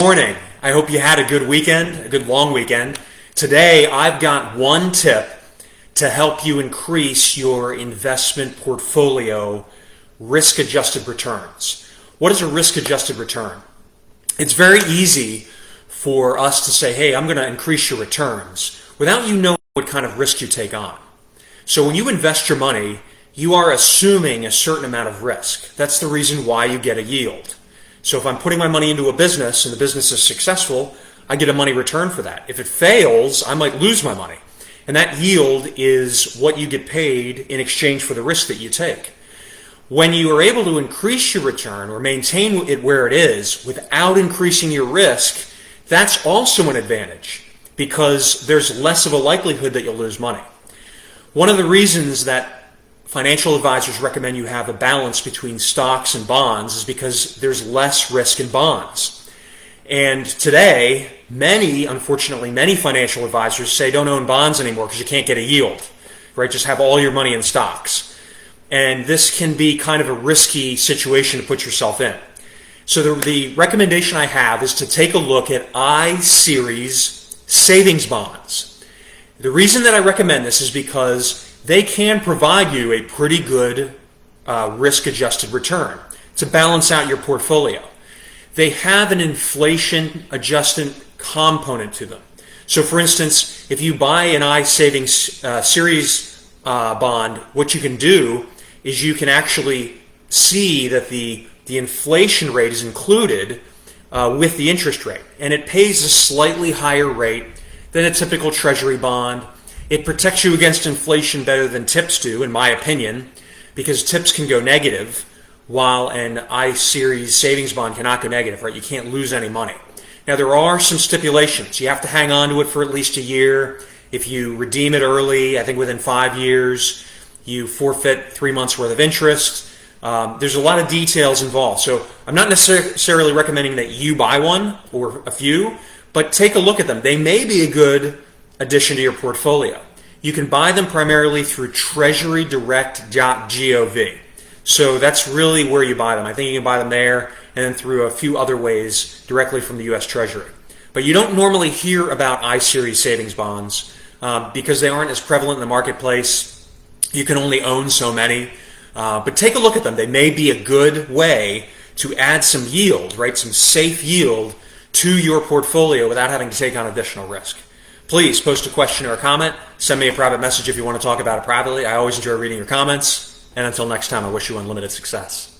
Morning. I hope you had a good weekend, a good long weekend. Today, I've got one tip to help you increase your investment portfolio risk-adjusted returns. What is a risk-adjusted return? It's very easy for us to say, hey, I'm going to increase your returns without you knowing what kind of risk you take on. So when you invest your money, you are assuming a certain amount of risk. That's the reason why you get a yield. So if I'm putting my money into a business and the business is successful, I get a money return for that. If it fails, I might lose my money. And that yield is what you get paid in exchange for the risk that you take. When you are able to increase your return or maintain it where it is without increasing your risk, that's also an advantage because there's less of a likelihood that you'll lose money. One of the reasons that financial advisors recommend you have a balance between stocks and bonds is because there's less risk in bonds. And today, unfortunately, many financial advisors say don't own bonds anymore because you can't get a yield, right? Just have all your money in stocks. And this can be kind of a risky situation to put yourself in. So the recommendation I have is to take a look at I-Series savings bonds. The reason that I recommend this is because they can provide you a pretty good risk-adjusted return to balance out your portfolio. They have an inflation adjustment component to them. So for instance, if you buy an I-Savings series bond, what you can do is you can actually see that the inflation rate is included with the interest rate, and it pays a slightly higher rate than a typical treasury bond. It protects you against inflation better than TIPS do, in my opinion, because TIPS can go negative while an I-Series savings bond cannot go negative, right? You can't lose any money. Now, there are some stipulations. You have to hang on to it for at least a year. If you redeem it early, I think within 5 years, you forfeit 3 months worth of interest. There's a lot of details involved. So I'm not necessarily recommending that you buy one or a few, but take a look at them. They may be a good addition to your portfolio. You can buy them primarily through treasurydirect.gov. So that's really where you buy them. I think you can buy them there and then through a few other ways directly from the U.S. Treasury. But you don't normally hear about I-Series savings bonds because they aren't as prevalent in the marketplace. You can only own so many. But take a look at them. They may be a good way to add some yield, right? Some safe yield to your portfolio without having to take on additional risk. Please post a question or a comment. Send me a private message if you want to talk about it privately. I always enjoy reading your comments. And until next time, I wish you unlimited success.